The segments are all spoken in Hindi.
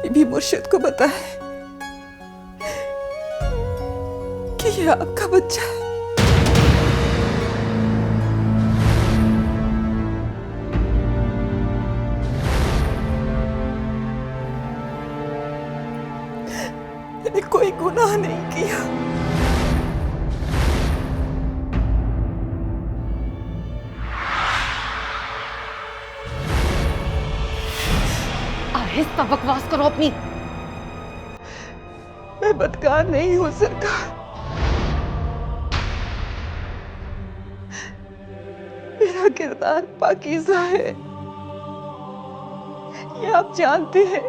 बीबी मुर्शिद को बताएं कि ये आपका बच्चा है। मैंने कोई गुनाह नहीं किया। आहिस्ता बकवास करो अपनी। मैं बदकार नहीं हूं सरकार। मेरा किरदार पाकीज़ा है, ये आप जानते हैं।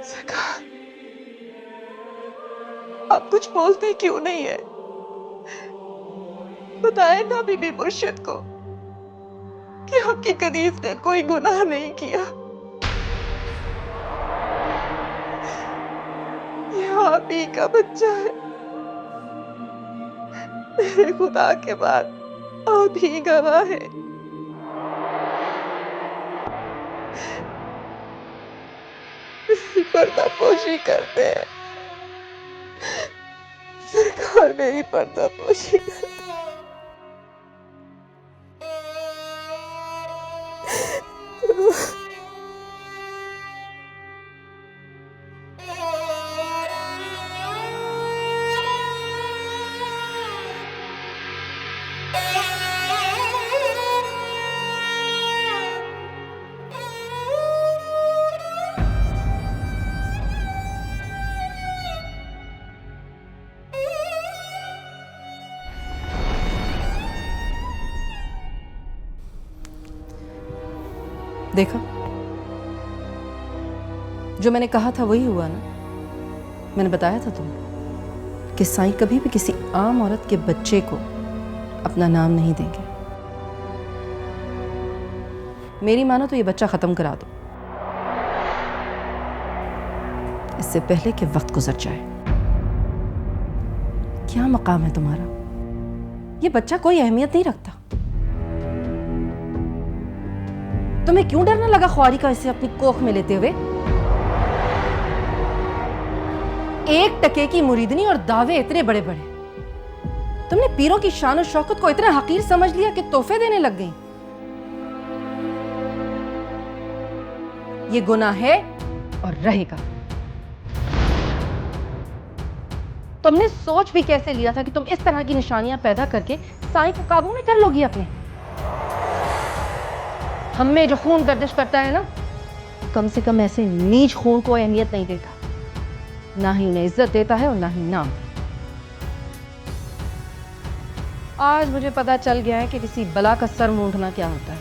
सरकार, आप कुछ बोलते क्यों नहीं है? बताएं ना बीबी मुर्शिद को कि आपकी कनीज ने कोई गुनाह नहीं किया। ये आप ही का बच्चा है। मेरे खुदा के बाद आप ही गवाह है। पर्दापोशी करते हैं सरकार, मेरी पर्दापोशी करते हैं। देखा, जो मैंने कहा था वही हुआ ना। मैंने बताया था तुम्हें कि साईं कभी भी किसी आम औरत के बच्चे को अपना नाम नहीं देंगे। मेरी मानो तो ये बच्चा खत्म करा दो, इससे पहले कि वक्त गुजर जाए। क्या मकाम है तुम्हारा? ये बच्चा कोई अहमियत नहीं रखता। तुम्हें क्यों डर ना लगा ख्वारी का इसे अपनी कोख में लेते हुए? एक टके की मुरीदनी और दावे इतने बड़े बड़े। तुमने पीरों की शान और शौकत को इतना हकीर समझ लिया कि तोहफे देने लग गई। ये गुनाह है और रहेगा। तुमने सोच भी कैसे लिया था कि तुम इस तरह की निशानियां पैदा करके साईं को काबू में कर लोगी अपने? हम में जो खून गर्दिश करता है ना, कम से कम ऐसे नीच खून को अहमियत नहीं देता, ना ही उन्हें इज्जत देता है और ना ही नाम। आज मुझे पता चल गया है कि किसी बला का सर मूंढना क्या होता है।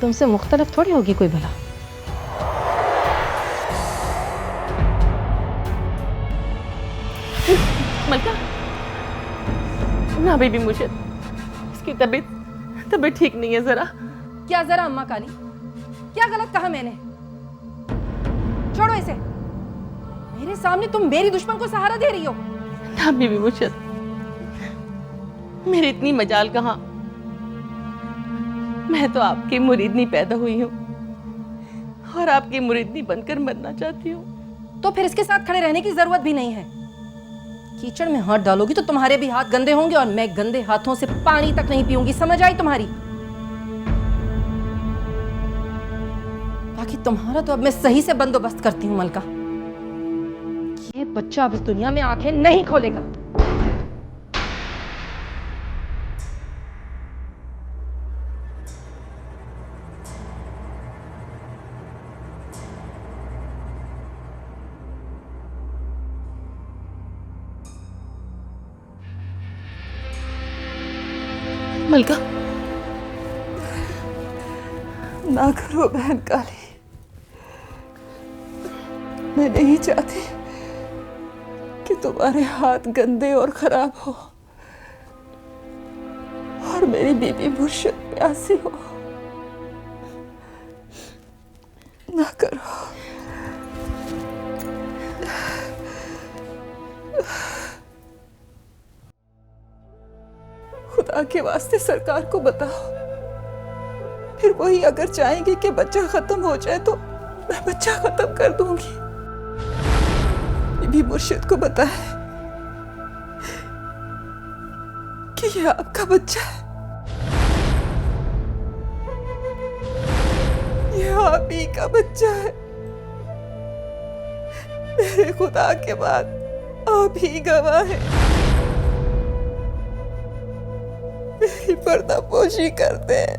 तुमसे मुख्तलिफ थोड़ी होगी कोई बला। मलका, ना बीबी मुर्शिद, इसकी तबीयत ठीक नहीं है जरा। क्या जरा अम्मा काली? क्या गलत कहा मैंने? छोड़ो इसे। मेरे सामने तुम मेरी दुश्मन को सहारा दे रही हो। ना बीबी मुर्शिद, मेरी इतनी मजाल कहाँ। मैं तो आपकी मुरीदनी पैदा हुई हूँ और आपकी मुरीदनी बनकर मरना चाहती हूँ। तो फिर इसके साथ खड़े रहने की जरूरत भी नहीं है। कीचड़ में हाथ डालोगी तो तुम्हारे भी हाथ गंदे होंगे और मैं गंदे हाथों से पानी तक नहीं पीऊंगी। समझ आई तुम्हारी? बाकी तुम्हारा तो अब मैं सही से बंदोबस्त करती हूँ मलका। ये बच्चा अब इस दुनिया में आंखें नहीं खोलेगा। मलका, ना करो बहन काली। मैं नहीं चाहती कि तुम्हारे हाथ गंदे और खराब हो और मेरी बीबी मुर्शिद प्यासी हो। ना करो। खुदा के वास्ते सरकार को बताओ, फिर वही अगर चाहेंगे कि बच्चा खत्म हो जाए तो मैं बच्चा खत्म कर दूंगी। बीबी मुर्शिद को बताए कि ये आपका बच्चा है, ये आप ही का बच्चा है। मेरे खुदा के बाद आप ही गवाह है। मेरी पर्दापोशी करते हैं,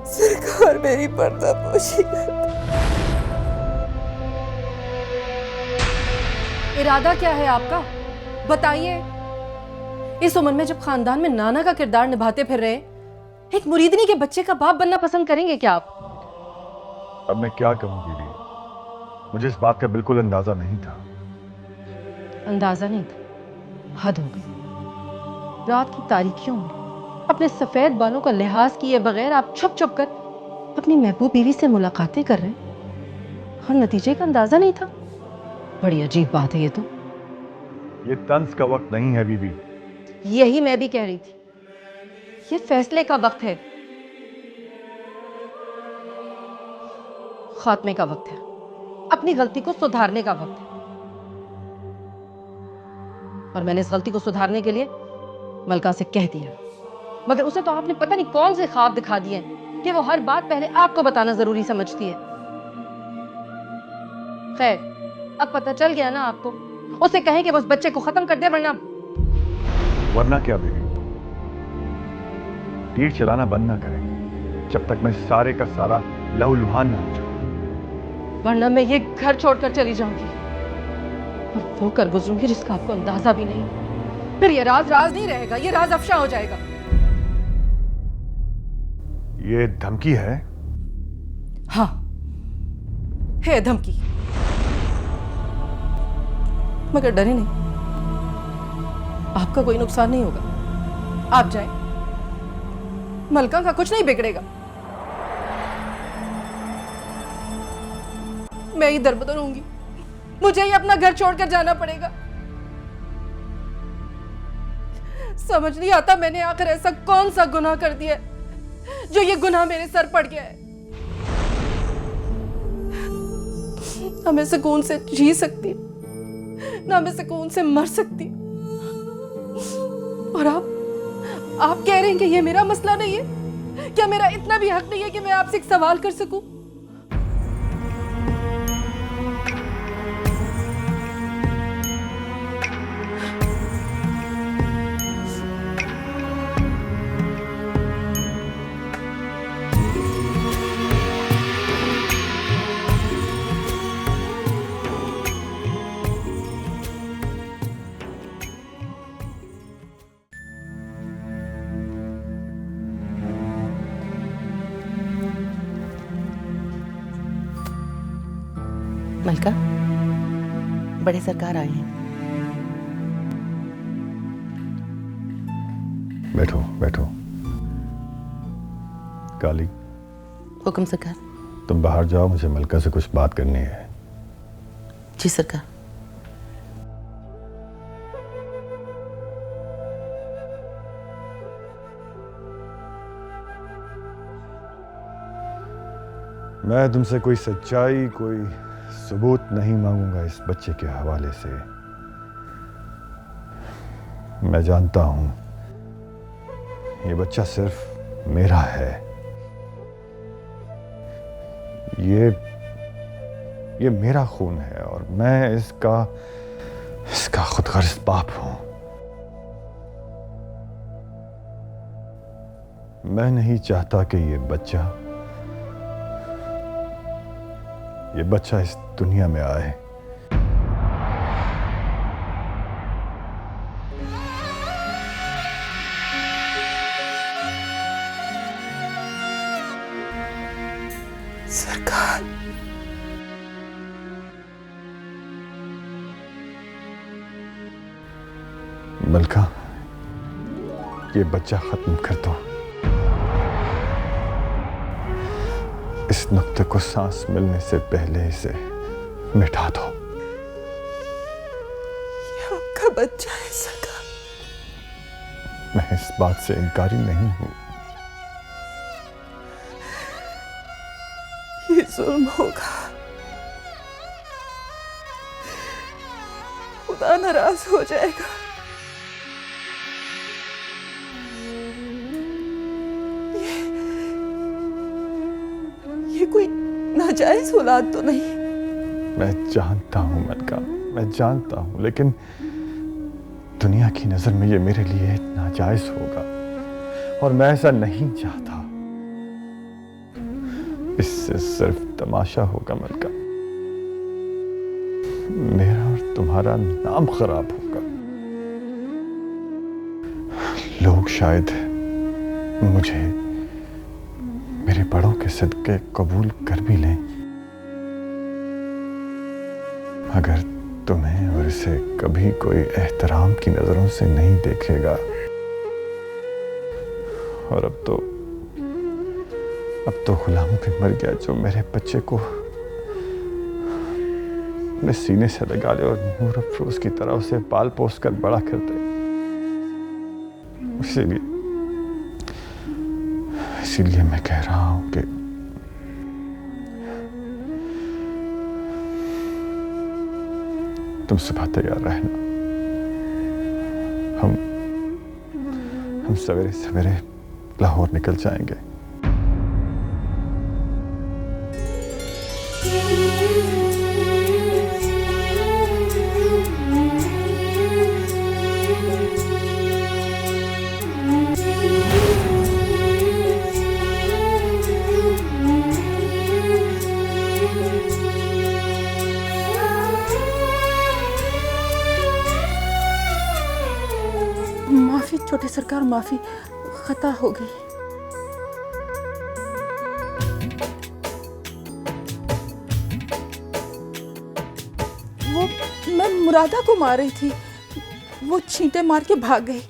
सरकार मेरी पर्दापोशी करते। इरादा क्या है आपका, बताइए। इस उम्र में जब खानदान में नाना का किरदार निभाते फिर रहे, एक मुरीदनी के बच्चे का बाप बनना पसंद करेंगे क्या आप? अब मैं क्या कहूँ दीदी, मुझे इस बात का बिल्कुल अंदाजा नहीं था। अंदाजा नहीं था, हद हो गई। रात की तारीकियों में अपने सफेद बालों का लिहाज किए बगैर आप छुप छुप कर अपनी महबूब बीवी से मुलाकातें कर रहे हैं और नतीजे का अंदाजा नहीं था। बड़ी अजीब बात है ये तो। ये तंज का वक्त नहीं है बीबी। यही मैं भी कह रही थी, ये फैसले का वक्त है, खात्मे का वक्त है, अपनी गलती को सुधारने का वक्त है। और मैंने इस गलती को सुधारने के लिए मलका से कह दिया, मगर उसे तो आपने पता नहीं कौन से ख्वाब दिखा दिए कि वो हर बात पहले आपको बताना जरूरी समझती है। खैर, अब पता चल गया ना आपको, उसे कहें कि वो उस बच्चे को खत्म कर दे, वरना क्या बेबी, तीर चलाना बंद ना करें जब तक मैं सारे का सारा लहूलुहान ना हो जाऊं। वरना मैं ये घर छोड़कर चली जाऊंगी और वो कर गुजरूंगी जिसका आपको अंदाजा भी नहीं। फिर ये राज राज नहीं रहेगा, ये राज अफशा हो जाएगा। ये धमकी है? हाँ है धमकी, मगर डरे नहीं, आपका कोई नुकसान नहीं होगा। आप जाएं, मलका का कुछ नहीं बिगड़ेगा। मैं ही दरबदर होंगी, मुझे ही अपना घर छोड़कर जाना पड़ेगा। समझ नहीं आता मैंने आखिर ऐसा कौन सा गुनाह कर दिया है जो ये गुनाह मेरे सर पड़ गया है। ना मैं सुकून से जी सकती, ना मैं सुकून से मर सकती। और आप कह रहे हैं कि ये मेरा मसला नहीं है? क्या मेरा इतना भी हक नहीं है कि मैं आपसे एक सवाल कर सकूं? मलका, बड़े सरकार आए हैं। बैठो बैठो। काली, हुक्म सरकार। तुम बाहर जाओ, मुझे मलका से कुछ बात करनी है। जी सरकार। मैं तुमसे कोई सच्चाई, कोई सबूत नहीं मांगूंगा इस बच्चे के हवाले से। मैं जानता हूं ये बच्चा सिर्फ मेरा है। ये मेरा खून है और मैं इसका खुदगर्ज बाप हूं। मैं नहीं चाहता कि ये बच्चा इस दुनिया में आए। सरकार, मलका, ये बच्चा खत्म कर दो। इस नुक्ते को सांस मिलने से पहले इसे मिटा दो। बच जाए सरकार। मैं इस बात से इनकारी नहीं हूं। ये जुल्म होगा, खुदा नाराज हो जाएगा। ये कोई नाजायज औलाद तो नहीं? मैं जानता हूं मलका, मैं जानता हूं, लेकिन दुनिया की नजर में ये मेरे लिए नाजायज होगा और मैं ऐसा नहीं चाहता। इससे सिर्फ तमाशा होगा मलका, मेरा और तुम्हारा नाम खराब होगा। लोग शायद मुझे मेरे बड़ों के सदके कबूल कर भी लें, मगर तुम्हें और इसे कभी कोई एहतराम की नजरों से नहीं देखेगा। और अब तो गुलाम भी मर गया जो मेरे बच्चे को अपने सीने से लगा ले और नूर अफरोज की तरह उसे पाल पोस कर बड़ा कर दे। इसीलिए मैं कह रहा हूं कि तुम सुबह तैयार रहना। हम सवेरे सवेरे लाहौर निकल जाएंगे। माफी छोटे सरकार, माफी, खता हो गई। वो मैं मुरादा को मार रही थी, वो छींटे मार के भाग गई।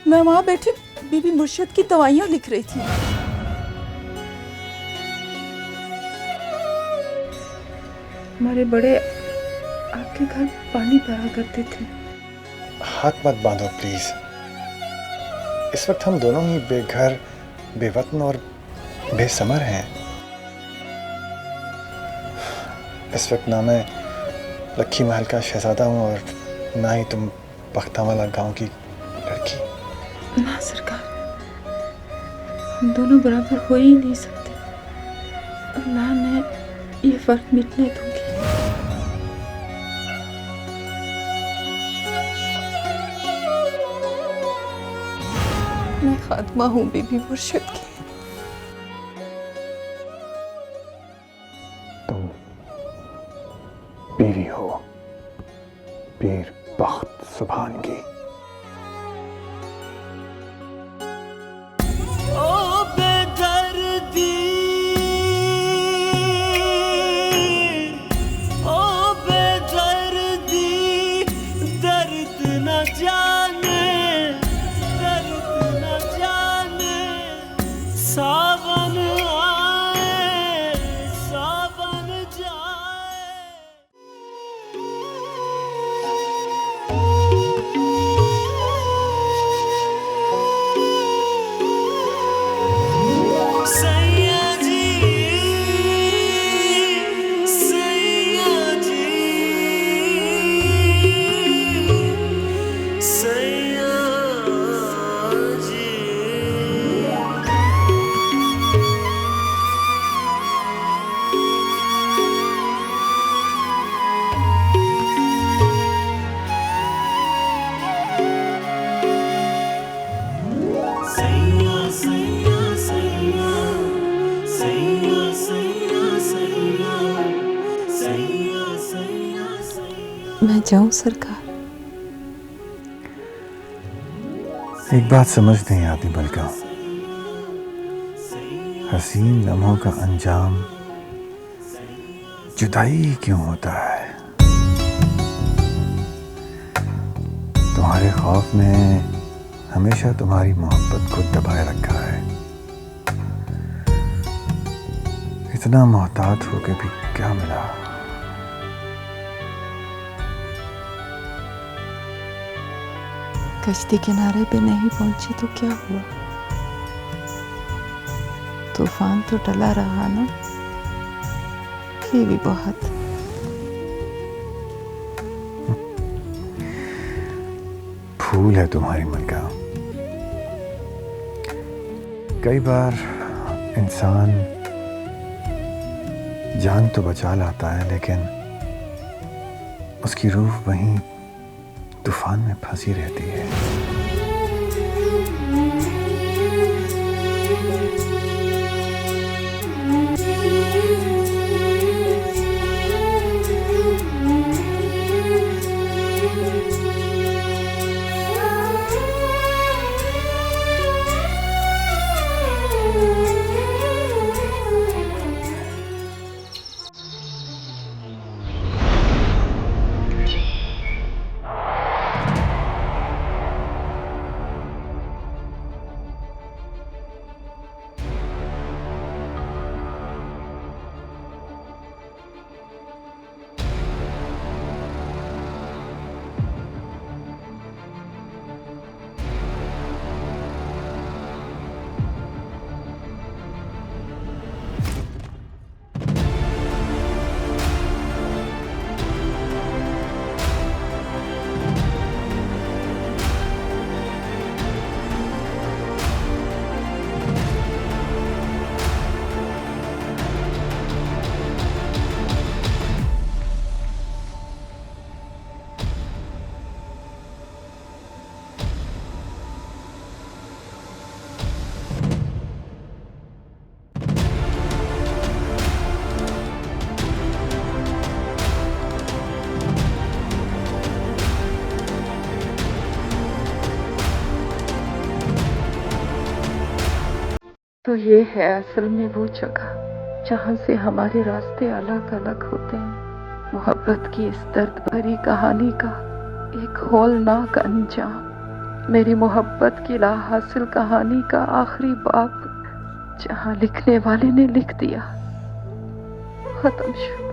मैं वहां बैठी बीबी मुर्शिद की दवाइयां लिख रही थी। हमारे बड़े आपके घर पानी भरा करते थे। हाथ मत बांधो प्लीज। इस वक्त हम दोनों ही बेघर, बेवतन और बेसमर हैं। इस वक्त ना मैं लक्की महल का शहजादा हूँ और ना ही तुम बख्तावाला गांव की लड़की। ना सरकार, हम दोनों बराबर हो ही नहीं सकते। अल्लाह ने ये फर्क मिटने दूंगी। मैं खात्मा हूँ बीबी मुर्शिद की। तुम बीवी हो पीर बख्त सुभान की। मैं जाऊं सरकार? एक बात समझ नहीं आती मलका, हसीन लम्हों का अंजाम जुदाई क्यों होता है? तुम्हारे खौफ ने हमेशा तुम्हारी मोहब्बत को दबाए रखा है। इतना मोहतात होके भी क्या मिला? कश्ती किनारे पे नहीं पहुंची तो क्या हुआ? तूफान तो टला रहा ना, ये भी बहुत। फूल है तुम्हारी मलका। कई बार इंसान जान तो बचा लाता है, लेकिन उसकी रूह वहीं तूफान में फंसी रहती है। तो ये है असल में वो जगह जहाँ से हमारे रास्ते अलग अलग होते हैं। मोहब्बत की इस दर्द भरी कहानी का एक हौलनाक अंजाम, मेरी मोहब्बत की ला हासिल कहानी का आखिरी बाब, जहाँ लिखने वाले ने लिख दिया, खत्म शुरू।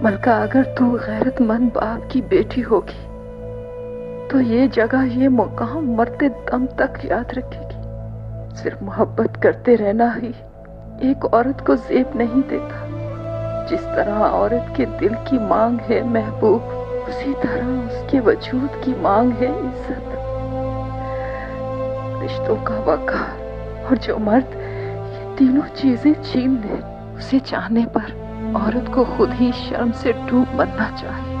मलका, अगर तू गैरतमंद बाप की बेटी होगी तो ये जगह, ये मुकाम मरते दम तक याद रखेगी। सिर्फ मोहब्बत करते रहना ही एक औरत को ज़ेब नहीं देता। जिस तरह औरत के दिल की मांग है महबूब, उसी तरह उसके वजूद की मांग है इज्जत, रिश्तों का वकार। और जो मर्द ये तीनों चीजें छीन ले, उसे चाहने पर औरत को खुद ही शर्म से डूब मरना चाहिए।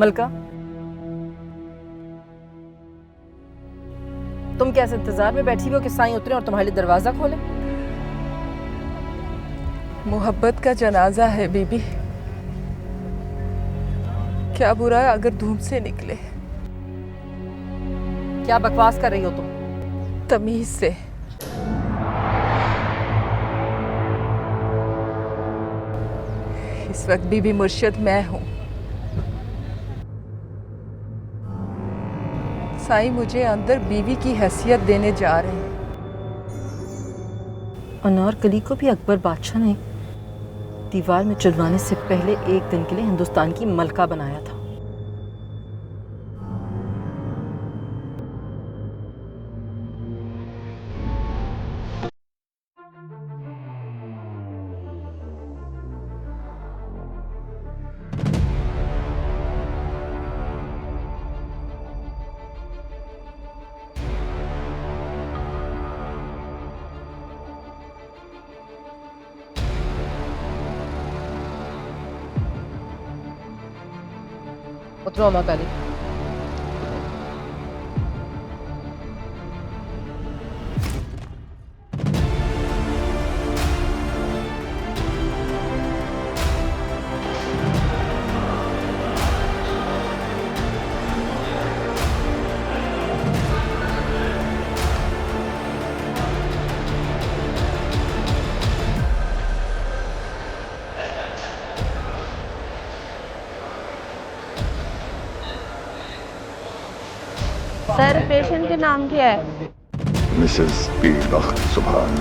मलका, तुम क्या इस इंतजार में बैठी हो कि साईं उतरे और तुम्हारे लिए दरवाजा खोले? मोहब्बत का जनाजा है बीबी, क्या बुरा है अगर धूम से निकले। क्या बकवास कर रही हो तुम? तमीज से। इस वक्त बीबी मुर्शिद मैं हूं। साईं मुझे अंदर बीवी की हैसियत देने जा रहे हैं। अनारकली को भी अकबर बादशाह ने दीवार में चुनवाने से पहले एक दिन के लिए हिंदुस्तान की मलका बनाया था। उतरो अम्मा काली। सर, पेशेंट के नाम क्या है? मिसेस पीर बख्त सुभान।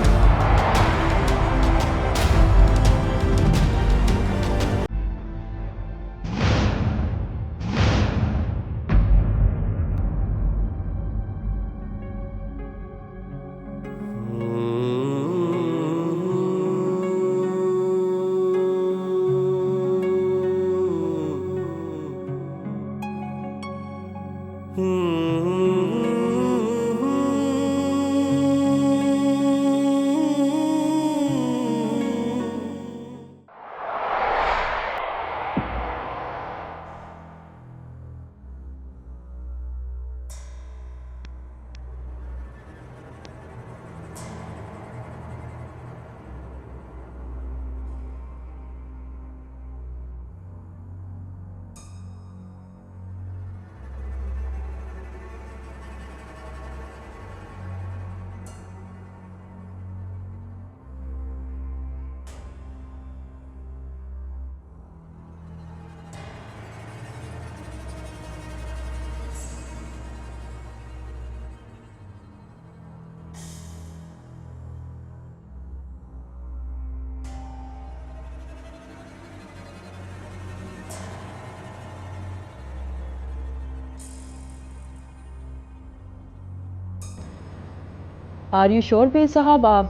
आर यू श्योर पीर साहब, आप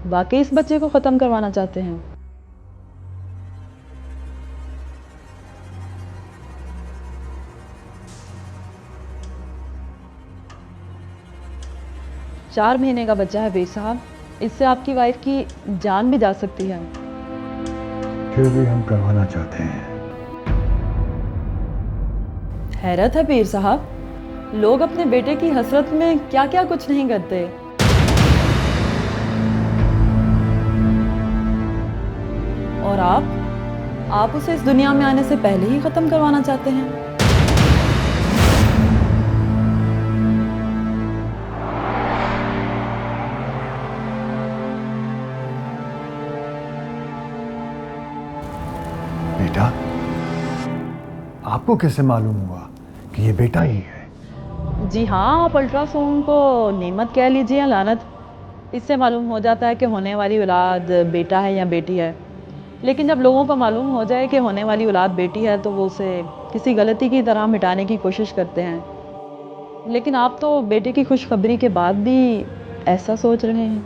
वाकई इस बच्चे को ख़त्म करवाना चाहते हैं? चार महीने का बच्चा है पीर साहब, इससे आपकी वाइफ की जान भी जा सकती है। फिर भी हम करवाना चाहते हैं। हैरत है पीर साहब, लोग अपने बेटे की हसरत में क्या क्या कुछ नहीं करते। और आप उसे इस दुनिया में आने से पहले ही ख़त्म करवाना चाहते हैं। बेटा, आपको कैसे मालूम हुआ कि ये बेटा ही है? जी हाँ, आप अल्ट्रासाउंड को नेमत कह लीजिए या लानत, इससे मालूम हो जाता है कि होने वाली औलाद बेटा है या बेटी है। लेकिन जब लोगों को मालूम हो जाए कि होने वाली औलाद बेटी है तो वो उसे किसी गलती की तरह मिटाने की कोशिश करते हैं। लेकिन आप तो बेटे की खुशखबरी के बाद भी ऐसा सोच रहे हैं।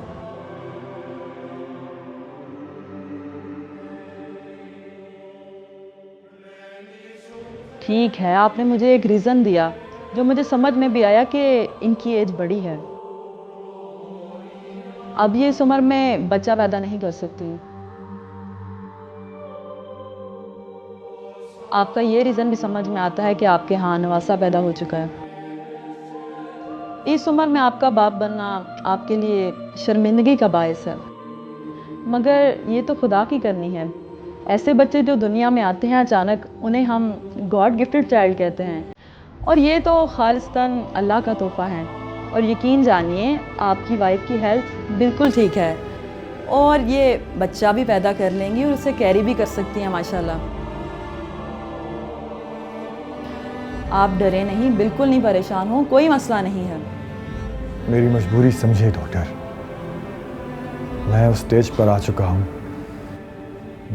ठीक है, आपने मुझे एक रीज़न दिया जो मुझे समझ में भी आया कि इनकी एज बड़ी है, अब ये इस उम्र में बच्चा पैदा नहीं कर सकती। आपका ये रीज़न भी समझ में आता है कि आपके यहाँ नवासा पैदा हो चुका है। इस उम्र में आपका बाप बनना आपके लिए शर्मिंदगी का बायस है, मगर ये तो खुदा की करनी है। ऐसे बच्चे जो दुनिया में आते हैं अचानक, उन्हें हम गॉड गिफ्टेड चाइल्ड कहते हैं, और ये तो खालिस्तन अल्लाह का तोहफ़ा है। और यकीन जानिए, आपकी वाइफ की हेल्थ बिल्कुल ठीक है और ये बच्चा भी पैदा कर लेंगी और उसे कैरी भी कर सकती हैं माशाल्लाह। आप डरे नहीं, बिल्कुल नहीं परेशान हो, कोई मसला नहीं है। मेरी मजबूरी समझे डॉक्टर, मैं उस स्टेज पर आ चुका हूं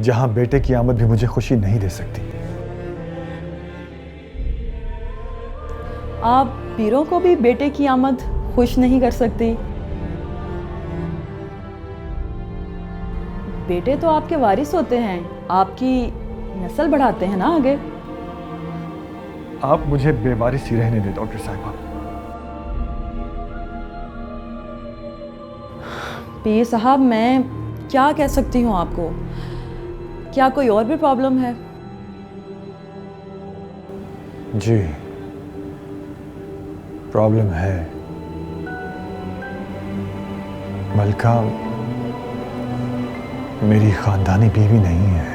जहां बेटे की आमद भी मुझे खुशी नहीं दे सकती। आप पीरों को भी बेटे की आमद खुश नहीं कर सकती। बेटे तो आपके वारिस होते हैं, आपकी नस्ल बढ़ाते हैं ना आगे। आप मुझे बेवारिस ही रहने दें डॉक्टर साहिबा। पीर साहब, मैं क्या कह सकती हूँ आपको? क्या कोई और भी प्रॉब्लम है? जी, प्रॉब्लम है। मलका मेरी खानदानी बीवी नहीं है।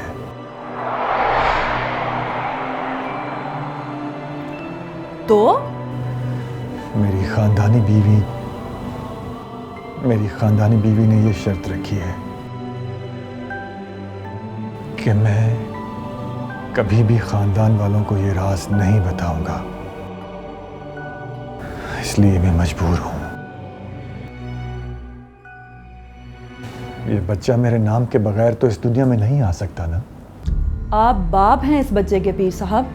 तो मेरी खानदानी बीवी ने ये शर्त रखी है कि मैं कभी भी खानदान वालों को ये राज नहीं बताऊंगा, इसलिए मैं मजबूर हूं। ये बच्चा मेरे नाम के बगैर तो इस दुनिया में नहीं आ सकता ना। आप बाप हैं इस बच्चे के पीर साहब।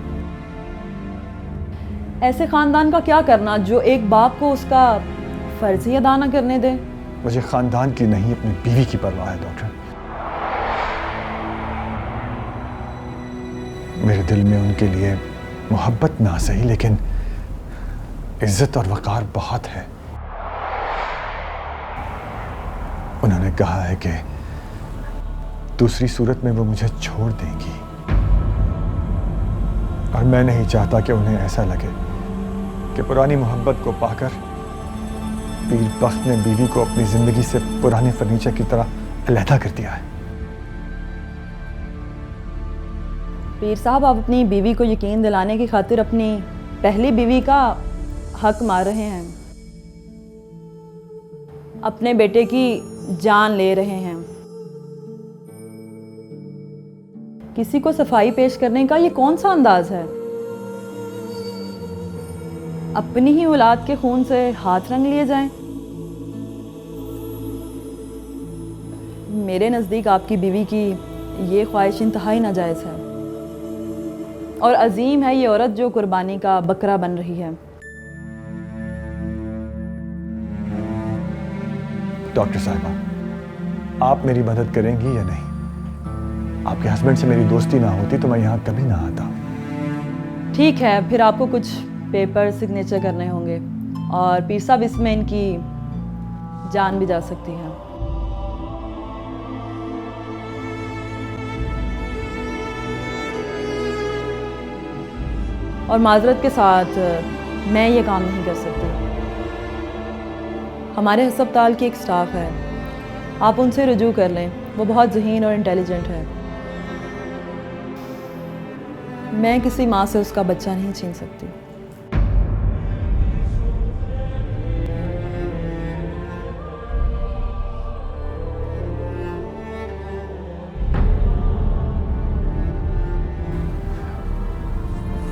ऐसे खानदान का क्या करना जो एक बाप को उसका फर्ज ही अदा न करने दे। मुझे खानदान की नहीं, अपनी बीवी की परवाह है डॉक्टर। मेरे दिल में उनके लिए मोहब्बत ना सही, लेकिन इज्जत और वकार बहुत है। उन्होंने कहा है कि दूसरी सूरत में वो मुझे छोड़ देंगी, और मैं नहीं चाहता कि उन्हें ऐसा लगे कि पुरानी मोहब्बत को पाकर पीर बख्त ने बीवी को अपनी जिंदगी से पुराने फर्नीचर की तरह अलहदा कर दिया है। पीर साहब, आप अपनी बीवी को यकीन दिलाने की खातिर अपनी पहली बीवी का हक मार रहे हैं, अपने बेटे की जान ले रहे हैं। किसी को सफाई पेश करने का ये कौन सा अंदाज है? अपनी ही औलाद के खून से हाथ रंग लिए जाएं। मेरे नज़दीक आपकी बीवी की ये ख्वाहिश इंतहाई नाजायज़ है, और अजीम है ये औरत जो कुर्बानी का बकरा बन रही है। डॉक्टर साहिबा, आप मेरी मदद करेंगी या नहीं? आपके हस्बैंड से मेरी दोस्ती ना होती तो मैं यहाँ कभी ना आता। ठीक है, फिर आपको कुछ पेपर सिग्नेचर करने होंगे और पीर साहब इसमें इनकी जान भी जा सकती है। और माजरत के साथ मैं ये काम नहीं कर सकती। हमारे अस्पताल की एक स्टाफ है, आप उनसे रुजू कर लें, वो बहुत ज़हीन और इंटेलिजेंट है। मैं किसी माँ से उसका बच्चा नहीं छीन सकती।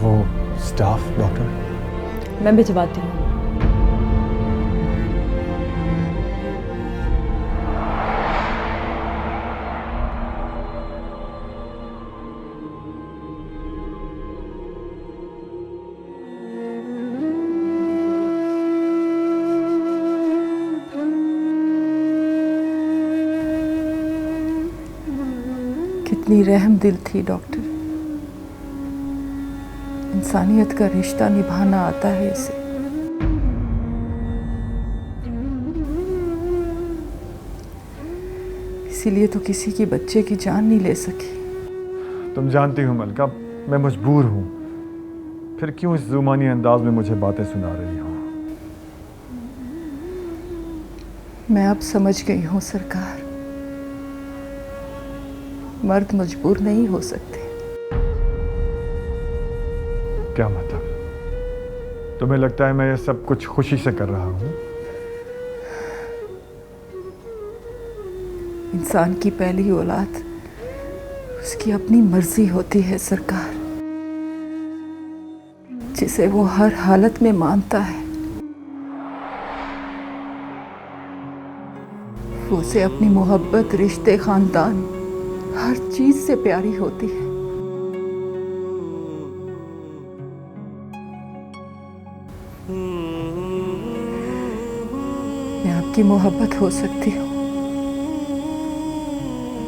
वो स्टाफ डॉक्टर? मैं भिजवाती हूँ। कितनी रहम दिल थी डॉक्टर। इंसानियत का रिश्ता निभाना आता है इसे। इसीलिए तो किसी की बच्चे की जान नहीं ले सकी। तुम जानती हो मलका, मैं मजबूर हूँ। फिर क्यों इस जुबानी अंदाज में मुझे बातें सुना रही हो? मैं अब समझ गई हूँ सरकार, मर्द मजबूर नहीं हो सकते। क्या मतलब? तुम्हें लगता है मैं ये सब कुछ खुशी से कर रहा हूँ? इंसान की पहली औलाद, उसकी अपनी मर्जी होती है सरकार, जिसे वो हर हालत में मानता है। वो उसे अपनी मोहब्बत, रिश्ते, खानदान, हर चीज से प्यारी होती है। मैं आपकी मोहब्बत हो सकती हूँ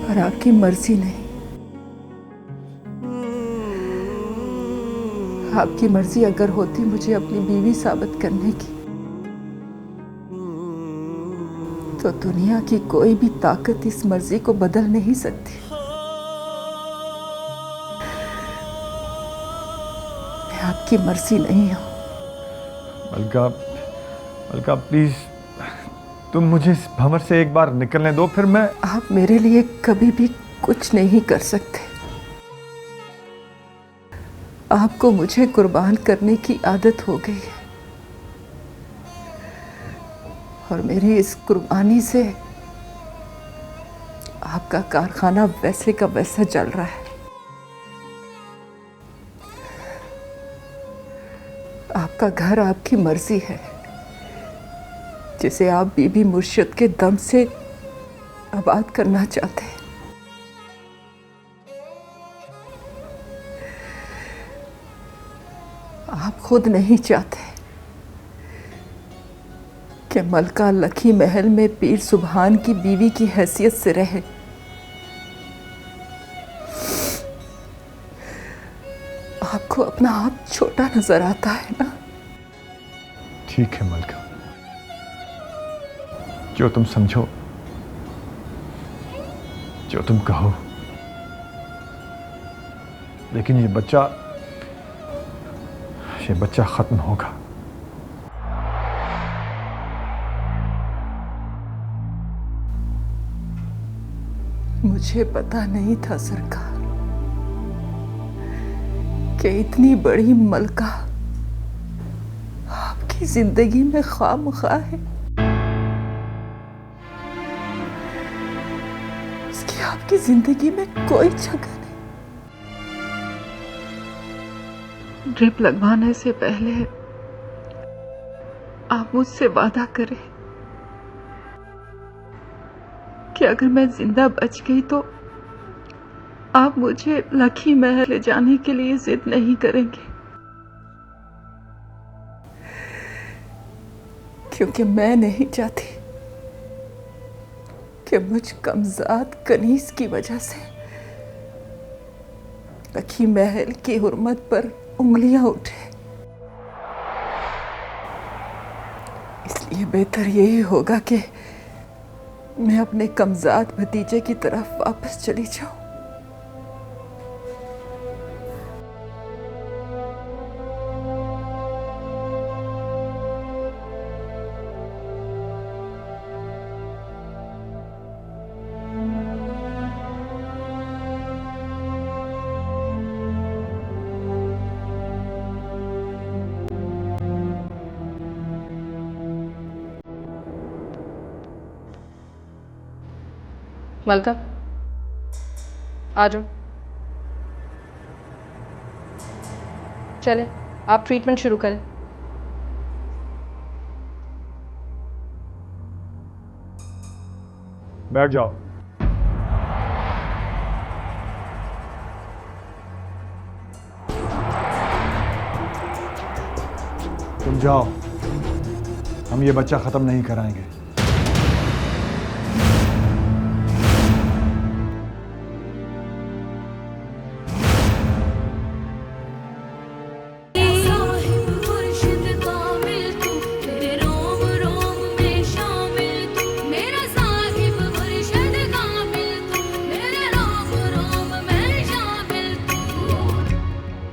पर आपकी मर्जी नहीं। आपकी मर्जी अगर होती मुझे अपनी बीवी साबित करने की, तो दुनिया की कोई भी ताकत इस मर्जी को बदल नहीं सकती। मैं आपकी मर्जी नहीं हूं। मलका, मलका प्लीज, तुम मुझे इस भंवर से एक बार निकलने दो, फिर मैं। आप मेरे लिए कभी भी कुछ नहीं कर सकते। आपको मुझे कुर्बान करने की आदत हो गई है और मेरी इस कुर्बानी से आपका कारखाना वैसे का वैसा चल रहा है। आपका घर आपकी मर्जी है, जिसे आप बीबी मुर्शिद के दम से आबाद करना चाहते हैं। आप खुद नहीं चाहते कि मलका लखी महल में पीर सुबहान की बीवी की हैसियत से रहे। आपको अपना आप छोटा नजर आता है ना? ठीक है मलका, जो तुम समझो, जो तुम कहो, लेकिन ये बच्चा खत्म होगा। मुझे पता नहीं था सरकार कि इतनी बड़ी मलका आपकी जिंदगी में खामखा है। उसकी आपकी जिंदगी में कोई जगह नहीं। ड्रिप लगवाने से पहले आप मुझसे वादा करें कि अगर मैं जिंदा बच गई तो आप मुझे लखी महल ले जाने के लिए जिद नहीं करेंगे, क्योंकि मैं नहीं चाहती कि मुझ कमजाद कनीज की वजह से लखी महल की हुर्मत पर उंगलियां उठे। इसलिए बेहतर यही होगा कि मैं अपने कमजाद भतीजे की तरफ वापस चली जाऊं। मलका, आ जाओ। चले, आप ट्रीटमेंट शुरू करें। बैठ जाओ। तुम जाओ, हम ये बच्चा खत्म नहीं कराएंगे।